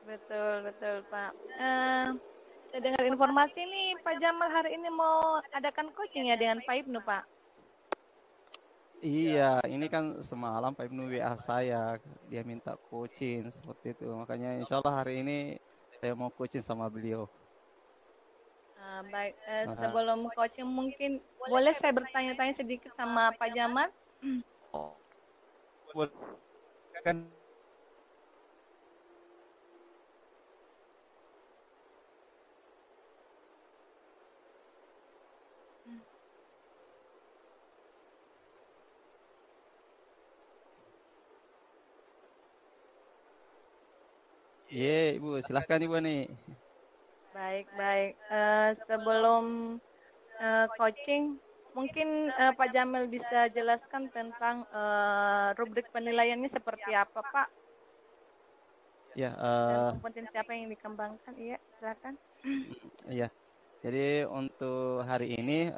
Betul, Pak. Saya dengar informasi nih, Pak Jamal hari ini mau adakan coaching ya dengan Pak Ibnu, Pak. Iya, ini kan semalam Pak Ibnu WA saya, dia minta coaching seperti itu. Makanya insya Allah hari ini saya mau coaching sama beliau. Baik, sebelum coaching mungkin boleh saya bertanya-tanya sedikit sama Pak Jamal? Boleh kan? Iya, Ibu, silahkan Ibu nih. Baik. Sebelum coaching, mungkin Pak Jamal bisa jelaskan tentang rubrik penilaiannya seperti apa, Pak? Ya. Dan kompetensi apa yang dikembangkan? Iya, silakan. Iya. Jadi untuk hari ini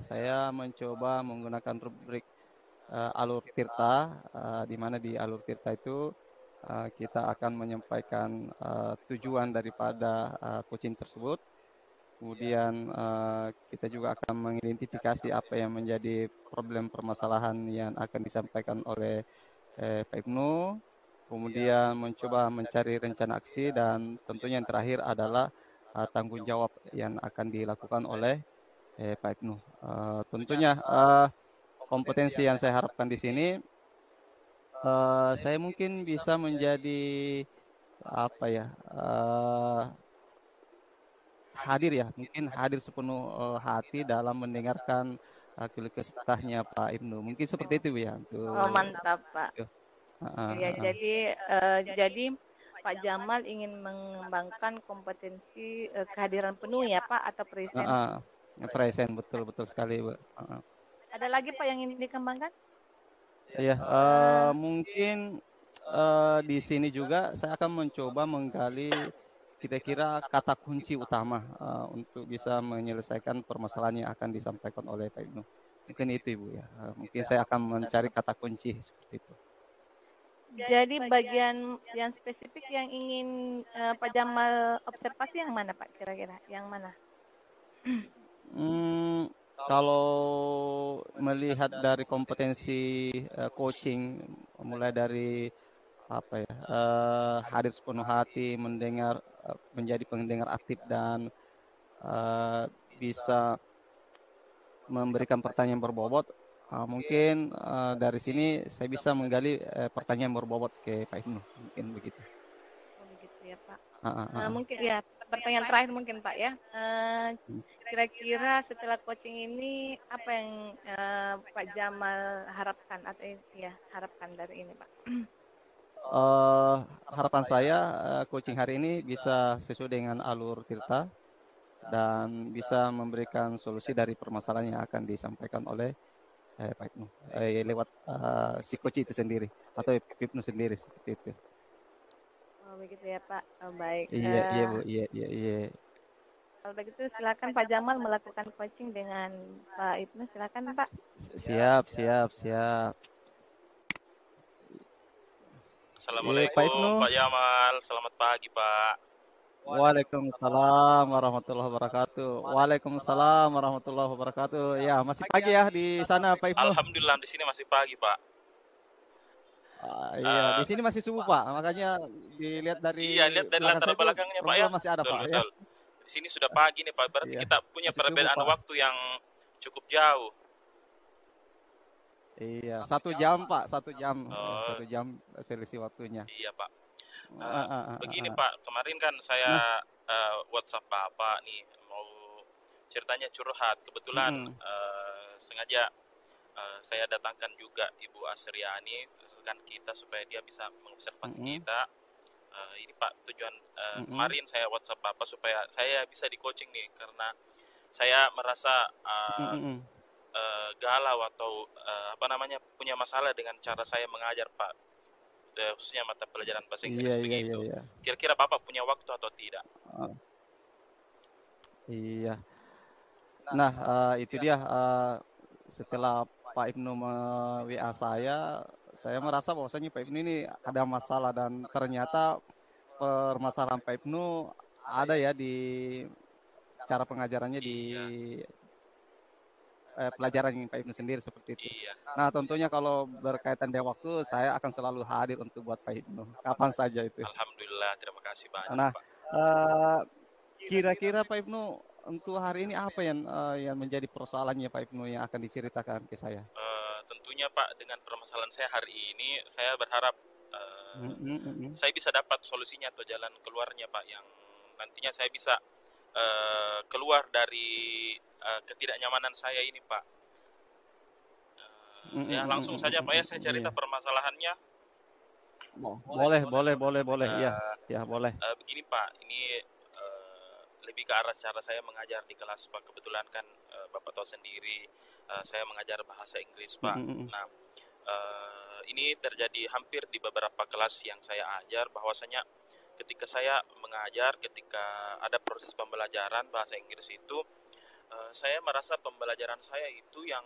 saya mencoba menggunakan rubrik alur tirta, di mana di alur tirta itu kita akan menyampaikan tujuan daripada coaching tersebut. Kemudian kita juga akan mengidentifikasi apa yang menjadi problem permasalahan yang akan disampaikan oleh Pak Ibnu. Kemudian mencoba mencari rencana aksi, dan tentunya yang terakhir adalah tanggung jawab yang akan dilakukan oleh Pak Ibnu. Tentunya kompetensi yang saya harapkan di sini, saya mungkin bisa menjadi mungkin hadir sepenuh hati dalam mendengarkan keluh kesahnya Pak Ibnu. Mungkin seperti itu, ya. Mantap, Pak. Jadi Pak Jamal ingin mengembangkan kompetensi kehadiran penuh ya, Pak, atau present? Present, betul sekali, Bu. Ada lagi, Pak, yang ingin dikembangkan? Ya, mungkin di sini juga saya akan mencoba menggali kira-kira kata kunci utama untuk bisa menyelesaikan permasalahan yang akan disampaikan oleh Pak Ibnu. Mungkin itu, Ibu, ya. Mungkin saya akan mencari kata kunci seperti itu. Jadi bagian yang spesifik yang ingin Pak Jamal observasi yang mana, Pak, kira-kira? Yang mana? Kalau melihat dari kompetensi coaching, mulai dari apa ya, hadir sepenuh hati, mendengar, menjadi pendengar aktif dan bisa memberikan pertanyaan berbobot. Mungkin dari sini saya bisa menggali pertanyaan berbobot ke Pak Ibnu, mungkin begitu. Oh, begitu ya Pak. Ah, ah, ah. Mungkin ya pertanyaan terakhir mungkin Pak ya. Kira-kira setelah coaching ini apa yang Pak Jamal harapkan atau ya harapkan dari ini Pak? Harapan saya coaching hari ini bisa sesuai dengan alur Tirta dan bisa memberikan solusi dari permasalahan yang akan disampaikan oleh Pak Ibnu lewat si coach itu sendiri atau Ibnu sendiri seperti itu. Oh, begitu ya Pak. Oh, baik. Iya Bu, iya. Kalau begitu silakan Pak Jamal melakukan coaching dengan Pak Ibnu, silakan Pak. Siap. Assalamualaikum Pak Jamal, selamat pagi Pak. Waalaikumsalam warahmatullahi wabarakatuh. Ya, masih pagi ya di sana Pak Ibnu. Alhamdulillah di sini masih pagi Pak. Iya, di sini masih subuh Pak, makanya dilihat dari latar belakangnya Pak ya. Masih ada betul, Pak betul. Ya. Di sini sudah pagi nih Pak, berarti kita punya perbedaan waktu yang cukup jauh. Iya, 1 jam Pak, 1 jam, 1 jam selisih waktunya. Iya Pak. Begini Pak, kemarin kan saya WhatsApp Bapak nih mau ceritanya curhat. Kebetulan sengaja saya datangkan juga Ibu Asriani kan kita supaya dia bisa mengobservasi kita. Ini Pak tujuan kemarin saya WhatsApp Bapak supaya saya bisa di coaching nih karena saya merasa galau atau punya masalah dengan cara saya mengajar Pak, khususnya mata pelajaran bahasa Inggris begitu. Iya. Kira-kira Bapak punya waktu atau tidak? Iya. Nah itu dia setelah Pak Ibnu WA saya merasa bahwasanya Pak Ibnu ini ada masalah dan ternyata permasalahan Pak Ibnu ada ya di cara pengajarannya di pelajaran yang Pak Ibnu sendiri seperti itu. Iya. Nah tentunya kalau berkaitan dengan waktu saya akan selalu hadir untuk buat Pak Ibnu kapan saja itu. Alhamdulillah, terima kasih banyak. Nah kira-kira Pak Ibnu untuk hari ini apa yang menjadi persoalannya Pak Ibnu yang akan diceritakan ke saya? Tentunya Pak dengan permasalahan saya hari ini saya berharap saya bisa dapat solusinya atau jalan keluarnya Pak yang nantinya saya bisa keluar dari ketidaknyamanan saya ini Pak. Ya langsung saja Pak ya saya cerita permasalahannya. Boleh. Ya boleh. Begini Pak, ini lebih ke arah cara saya mengajar di kelas Pak. Kebetulan kan Bapak tahu sendiri saya mengajar bahasa Inggris Pak. Nah ini terjadi hampir di beberapa kelas yang saya ajar bahwasanya ketika saya mengajar, ketika ada proses pembelajaran bahasa Inggris itu, saya merasa pembelajaran saya itu yang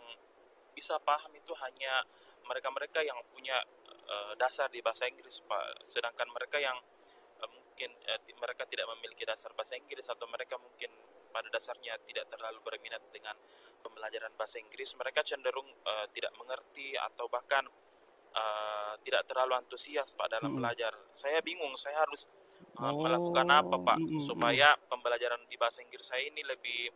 bisa paham itu hanya mereka-mereka yang punya dasar di bahasa Inggris Pak. Sedangkan mereka yang mungkin mereka tidak memiliki dasar bahasa Inggris atau mereka mungkin pada dasarnya tidak terlalu berminat dengan pembelajaran bahasa Inggris, mereka cenderung tidak mengerti atau bahkan tidak terlalu antusias Pak dalam belajar. Saya bingung, saya harus melakukan apa Pak supaya pembelajaran di bahasa Inggris saya ini lebih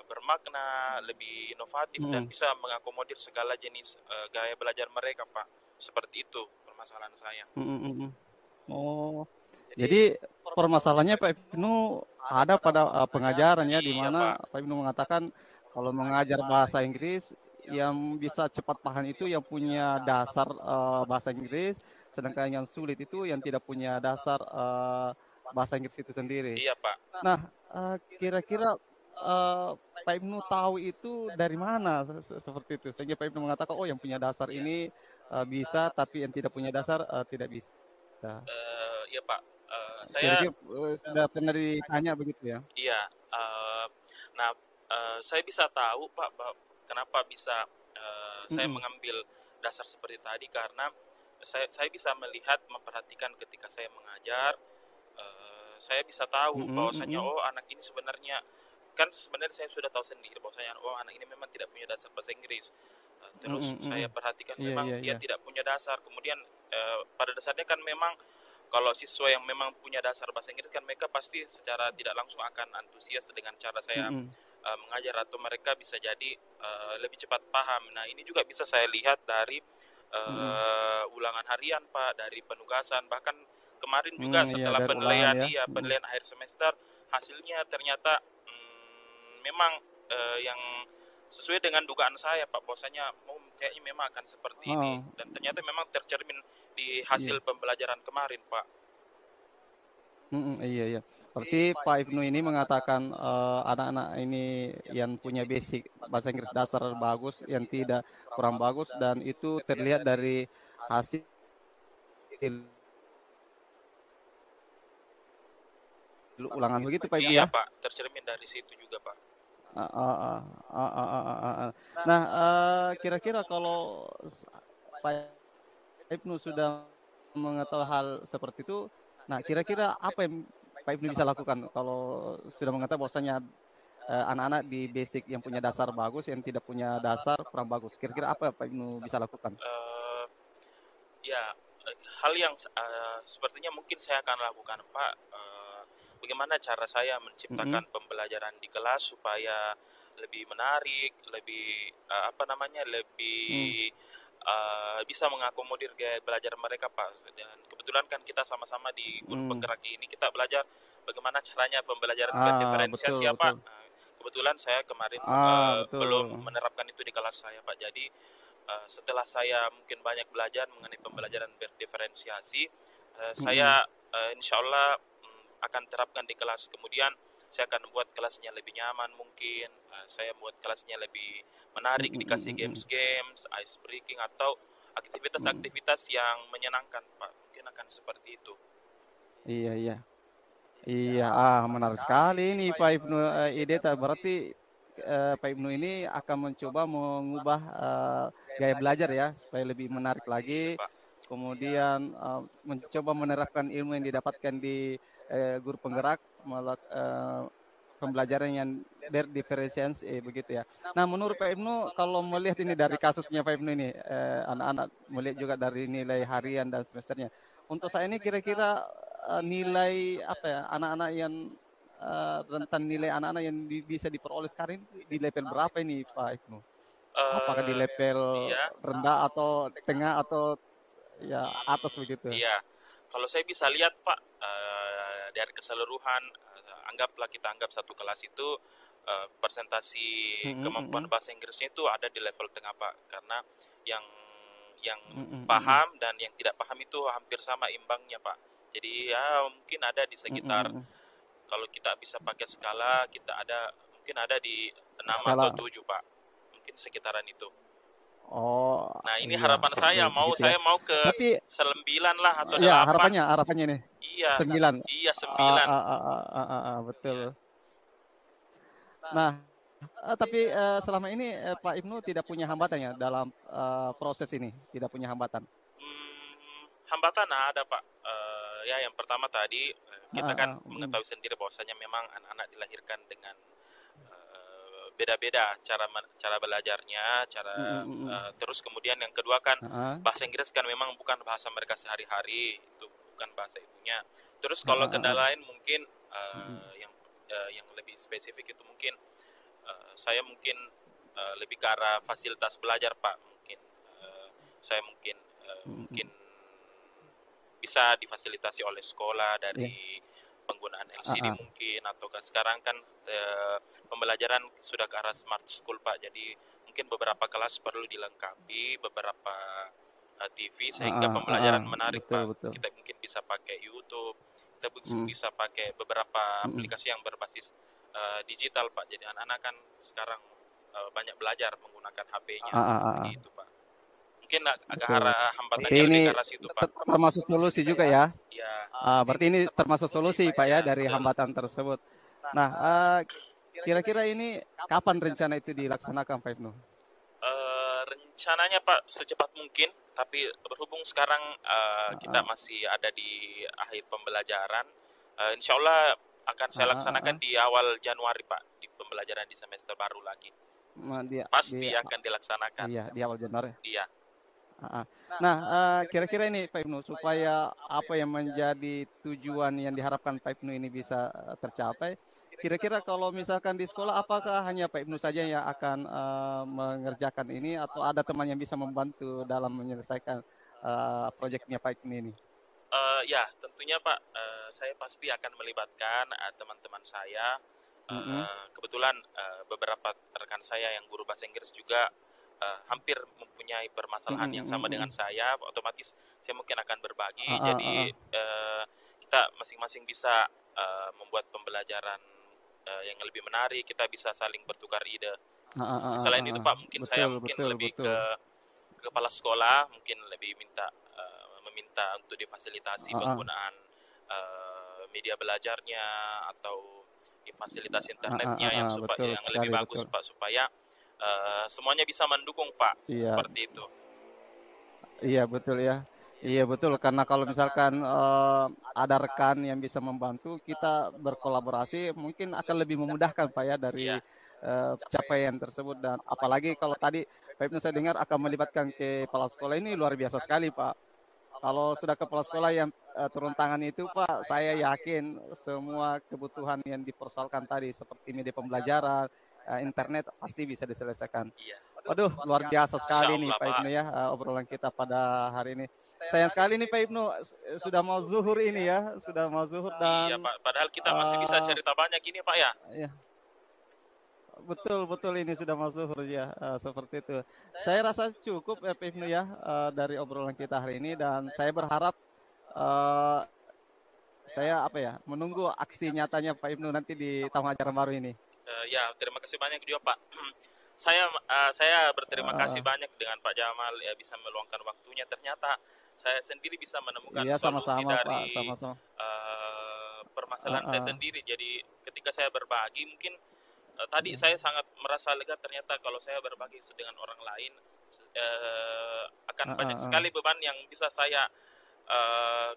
bermakna, lebih inovatif dan bisa mengakomodir segala jenis gaya belajar mereka Pak. Seperti itu permasalahan saya. Jadi permasalahannya Pak Ibnu ada pada pengajaran ya, di mana Pak Ibnu mengatakan kalau mengajar bahasa Inggris yang bisa cepat paham itu yang punya dasar bahasa Inggris, sedangkan yang sulit itu yang tidak punya dasar bahasa Inggris itu sendiri. Iya Pak. Nah kira-kira Pak Ibnu tahu itu dari mana seperti itu sehingga Pak Ibnu mengatakan oh yang punya dasar ini bisa, tapi yang tidak punya dasar tidak bisa. Iya Pak. Saya sudah pernah ditanya begitu ya? Iya. Saya bisa tahu Pak kenapa bisa saya mengambil dasar seperti tadi karena saya bisa melihat, memperhatikan ketika saya mengajar, saya bisa tahu bahwasanya oh anak ini sebenarnya saya sudah tahu sendiri bahwasanya oh anak ini memang tidak punya dasar bahasa Inggris. Terus saya perhatikan memang dia tidak punya dasar. Kemudian pada dasarnya kan memang kalau siswa yang memang punya dasar bahasa Inggris kan mereka pasti secara tidak langsung akan antusias dengan cara saya mengajar, atau mereka bisa jadi lebih cepat paham. Nah, ini juga bisa saya lihat dari ulangan harian Pak, dari penugasan, bahkan kemarin juga setelah dari penilaian ulangan, ya. penilaian akhir semester, hasilnya ternyata memang yang sesuai dengan dugaan saya Pak, bahwasanya kayaknya memang akan seperti ini, dan ternyata memang tercermin di hasil pembelajaran kemarin Pak. Iya. Berarti Pak Ibnu ini mengatakan anak-anak ini yang punya basic bahasa Inggris dasar bagus, yang tidak kurang bagus, dan itu terlihat dari hasil ulangan begitu Pak Ibnu Iya ya? Pak, tercermin dari situ juga Pak. Nah, kira-kira kalau Pak Ibnu sudah mengetahui hal seperti itu, nah kira-kira apa yang Pak Ibnu bisa lakukan kalau sudah mengetahui bahwasanya anak-anak di basic yang punya dasar bagus, yang tidak punya dasar kurang bagus, kira-kira apa Pak Ibnu bisa lakukan? Hal yang sepertinya mungkin saya akan lakukan Pak, bagaimana cara saya menciptakan pembelajaran di kelas supaya lebih menarik, lebih lebih bisa mengakomodir gaya belajar mereka Pak. Dan kebetulan kan kita sama-sama di guru penggerak ini, kita belajar bagaimana caranya pembelajaran berdiferensiasi Pak. Kebetulan saya kemarin belum menerapkan itu di kelas saya Pak. Jadi setelah saya mungkin banyak belajar mengenai pembelajaran berdiferensiasi, saya insya Allah akan terapkan di kelas. Kemudian saya akan buat kelasnya lebih nyaman mungkin, saya buat kelasnya lebih menarik, dikasih games, ice breaking, atau aktivitas-aktivitas yang menyenangkan Pak. Mungkin akan seperti itu. Iya, menarik sekali ini Pak Ibnu ide. Berarti Pak Ibnu ini akan mencoba mengubah gaya belajar ya, supaya lebih menarik lagi. Kemudian mencoba menerapkan ilmu yang didapatkan di guru penggerak melalui pembelajaran yang berdiferensiasi begitu ya. Nah, menurut Pak Ibnu, kalau melihat ini dari kasusnya Pak Ibnu ini, anak-anak melihat juga dari nilai harian dan semesternya. Untuk saya ini kira-kira nilai apa ya, anak-anak yang rentan nilai anak-anak yang bisa diperoleh sekarang di level berapa ini Pak Ibnu? Apakah di level rendah atau tengah atau ya atas begitu? Iya, kalau saya bisa lihat Pak, dari keseluruhan, kita anggap satu kelas itu presentasi kemampuan bahasa Inggrisnya itu ada di level tengah Pak, karena yang paham dan yang tidak paham itu hampir sama imbangnya Pak. Jadi ya mungkin ada di sekitar, kalau kita bisa pakai skala, mungkin ada di 6 atau 7 Pak, mungkin sekitaran itu. Nah ini harapan saya, saya mau ke 9 lah atau 8. Ya, harapannya nih. Iya. 9. Iya, 9. Betul. Nah, tapi selama ini Pak Ibnu tidak punya hambatannya dalam proses ini, tidak punya hambatan. Hambatan ada Pak. Ya yang pertama tadi kita kan mengetahui sendiri bahwasanya memang anak-anak dilahirkan dengan beda-beda cara belajarnya, terus kemudian yang kedua kan bahasa Inggris kan memang bukan bahasa mereka sehari-hari, itu bukan bahasa ibunya. Terus kalau kendala lain mungkin yang lebih spesifik itu mungkin saya mungkin lebih ke arah fasilitas belajar Pak. Mungkin saya mungkin bisa difasilitasi oleh sekolah dari penggunaan LCD mungkin, atau sekarang kan pembelajaran sudah ke arah smart school Pak, jadi mungkin beberapa kelas perlu dilengkapi beberapa TV sehingga pembelajaran menarik Pak. Kita mungkin bisa pakai YouTube, kita bisa pakai beberapa aplikasi yang berbasis digital Pak, jadi anak-anak kan sekarang banyak belajar menggunakan HP-nya begitu Pak. Mungkin agak arah hambatannya lebih ke arah situ Pak. Termasuk solusi juga ya? Iya. Berarti ini termasuk solusi Pak ya dari hambatan tersebut. Nah, kira-kira ini kapan rencana itu dilaksanakan Pak Ibnu? Rencananya Pak secepat mungkin, tapi berhubung sekarang kita masih ada di akhir pembelajaran, insya Allah akan saya laksanakan di awal Januari Pak, di pembelajaran di semester baru lagi. Pasti akan dilaksanakan. Iya, di awal Januari. Iya. Ah, ah. Nah, kira-kira ini Pak Ibnu, supaya apa yang menjadi tujuan yang diharapkan Pak Ibnu ini bisa tercapai, kira-kira kalau misalkan di sekolah, apakah hanya Pak Ibnu saja yang akan mengerjakan ini, atau ada teman yang bisa membantu dalam menyelesaikan proyeknya Pak Ibnu ini? Ya, tentunya Pak, saya pasti akan melibatkan teman-teman saya. Mm-mm. Kebetulan beberapa rekan saya yang guru bahasa Inggris juga hampir mempunyai permasalahan Mm-mm, yang sama dengan mm-mm. saya. Otomatis saya mungkin akan berbagi. Ah, ah, ah, Jadi kita masing-masing bisa membuat pembelajaran yang lebih menarik. Kita bisa saling bertukar ide. ah, ah, ah, ah, Selain ah, itu ah. Pak, mungkin saya Betul, mungkin betul, lebih betul. ke kepala sekolah, mungkin lebih meminta untuk difasilitasi Ah, ah, penggunaan media belajarnya atau fasilitas ah, ah, internetnya ah, yang ah. Betul yang lebih sekali, bagus betul. Pak, supaya semuanya bisa mendukung Pak, Iya, seperti itu. iya betul ya. Iya betul, karena kalau misalkan ada rekan yang bisa membantu, kita berkolaborasi mungkin akan lebih memudahkan Pak ya dari Iya, capaian tersebut. Dan apalagi kalau tadi Pak Ibnu saya dengar akan melibatkan kepala sekolah, ini luar biasa sekali Pak. Kalau sudah kepala sekolah yang turun tangan itu Pak, saya yakin semua kebutuhan yang dipersoalkan tadi seperti media pembelajaran, internet pasti bisa diselesaikan. iya. Waduh, luar biasa Insya sekali nih Allah Pak Pak. Ibnu ya, obrolan kita pada hari ini. Sayang sekali nih Pak Ibnu, sudah mau zuhur ini ya, sudah mau zuhur Iya dan Pak, padahal kita masih bisa uh, cerita banyak ini Pak ya. ya, betul betul ini sudah mau zuhur ya, seperti itu. Saya rasa cukup ya Pak Ibnu ya, dari obrolan kita hari ini, dan saya berharap uh, saya apa ya, menunggu aksi nyatanya Pak Ibnu nanti di tahun ajaran baru ini. Ya, terima kasih banyak juga Pak. Saya berterima kasih Uh, banyak dengan Pak Jamal ya bisa meluangkan waktunya. Ternyata saya sendiri bisa menemukan iya solusi sama-sama Pak, dari sama-sama. Uh, permasalahan saya uh, sendiri. Jadi ketika saya berbagi, mungkin tadi saya sangat merasa lega. Ternyata kalau saya berbagi dengan orang lain, akan uh, banyak uh, uh. sekali beban yang bisa saya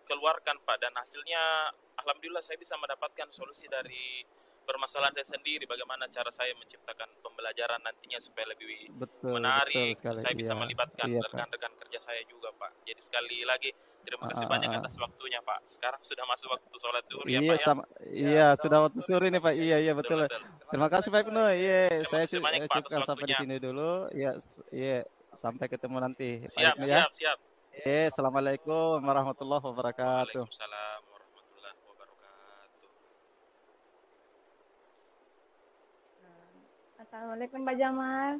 keluarkan Pak. Dan hasilnya, alhamdulillah saya bisa mendapatkan solusi dari permasalahan saya sendiri, bagaimana cara saya menciptakan pembelajaran nantinya supaya lebih Betul, betul menarik. sekali. Saya bisa Iya, melibatkan iya Pak. rekan-rekan kerja saya juga Pak. Jadi sekali lagi terima Ah, kasih ah, banyak ah, atas ah. waktunya Pak. Sekarang sudah masuk waktu sholat zuhur ya Iya Pak ya. sama, iya sudah waktu sore ini Pak. Iya iya Betul betul. betul. Terima kasih Pak Ibnu. Iya, Terima saya kasih banyak Pak atas cukupkan sampai di waktunya. sini dulu. Iya, iya sampai ketemu nanti Pak Siap Ibnu ya. siap siap. Oke, assalamualaikum warahmatullahi wabarakatuh. Waalaikumsalam warahmatullahi wabarakatuh. Assalamualaikum Pak Jamal.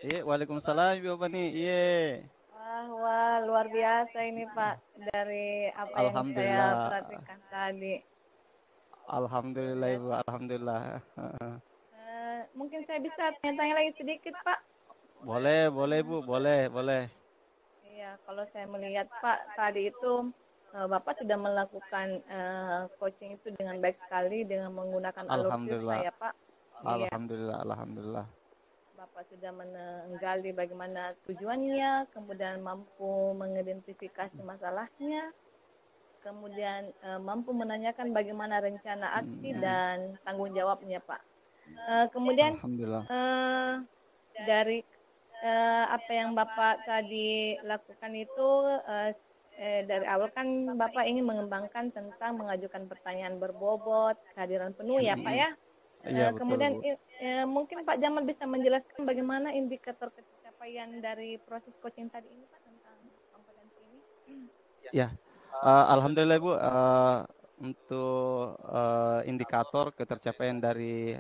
Iya, waalaikumsalam Ibu Bani. Iya, Wah, luar biasa ini Pak dari apa yang saya alhamdulillah, perhatikan tadi. alhamdulillah Eh, Ibu, alhamdulillah. Heeh. Mungkin saya bisa tanya-tanya lagi sedikit Pak. Boleh, boleh Bu, boleh, boleh. Iya, kalau saya melihat Pak tadi itu Bapak sudah melakukan coaching itu dengan baik sekali dengan menggunakan alur tirta Alhamdulillah, ya Pak. Iya, alhamdulillah, alhamdulillah. Bapak sudah menggali bagaimana tujuannya, kemudian mampu mengidentifikasi masalahnya, kemudian mampu menanyakan bagaimana rencana aksi Hmm, dan tanggung jawabnya Pak. Kemudian alhamdulillah. dari apa yang Bapak tadi lakukan itu dari awal kan Bapak ingin mengembangkan tentang mengajukan pertanyaan berbobot, kehadiran penuh ya Pak Mm-mm. ya. Iya betul Kemudian Bu. mungkin Pak Jamal bisa menjelaskan bagaimana indikator pencapaian dari proses coaching tadi ini Pak tentang kompetensi ini. Ya, alhamdulillah Bu. Untuk indikator ketercapaian dari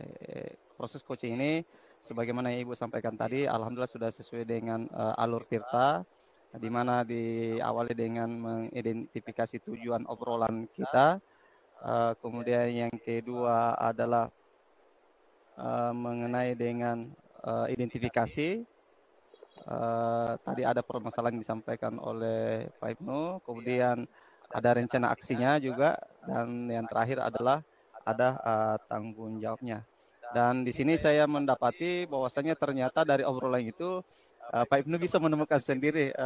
proses coaching ini, sebagaimana yang Ibu sampaikan tadi, alhamdulillah sudah sesuai dengan alur Tirta, di mana diawali dengan mengidentifikasi tujuan obrolan kita. Kemudian yang kedua adalah mengenai dengan identifikasi. Tadi ada permasalahan yang disampaikan oleh Pak Ibnu, kemudian ada rencana aksinya juga, dan yang terakhir adalah ada tanggung jawabnya. Dan di sini saya mendapati bahwasanya ternyata dari obrolan itu Pak Ibnu bisa menemukan sendiri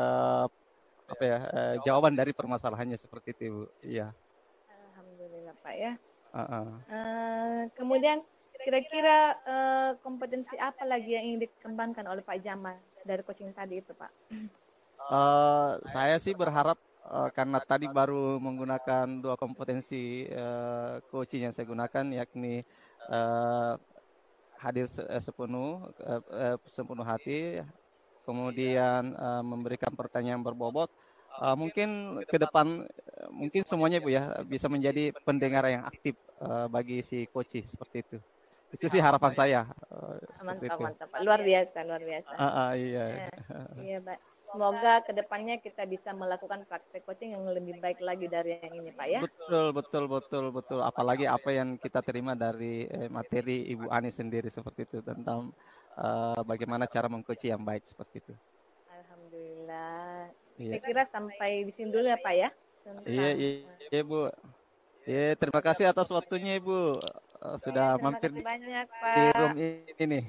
apa ya, jawaban dari permasalahannya seperti itu, Bu. Iya. Alhamdulillah Pak ya. Uh, uh. Kemudian kira-kira kompetensi apa lagi yang ingin dikembangkan oleh Pak Jamal dari coaching tadi itu Pak? Saya sih berharap karena tadi baru menggunakan dua kompetensi coaching yang saya gunakan, yakni eh, hadir sepenuh hati, kemudian memberikan pertanyaan berbobot. Mungkin ke depan mungkin semuanya Bu ya bisa menjadi pendengar yang aktif bagi si coach seperti itu. Itu sih harapan saya. Seperti Mantap, itu. mantap, Pak. Luar biasa, luar biasa. Iya. Ya, iya, Pak. Semoga kedepannya kita bisa melakukan praktek coaching yang lebih baik lagi dari yang ini, Pak ya. Betul. Apalagi apa yang kita terima dari materi Ibu Ani sendiri seperti itu tentang bagaimana cara mengcoaching yang baik seperti itu. Alhamdulillah. Iya. Saya kira sampai di sini dulu ya, Pak ya. Iya, Bu. Ya, terima kasih atas waktunya Ibu. Sudah Terima mampir kasih banyak, di Pak. room ini.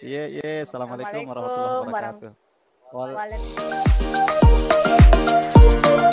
Iya. Assalamualaikum warahmatullahi wabarakatuh. Waalaikumsalam.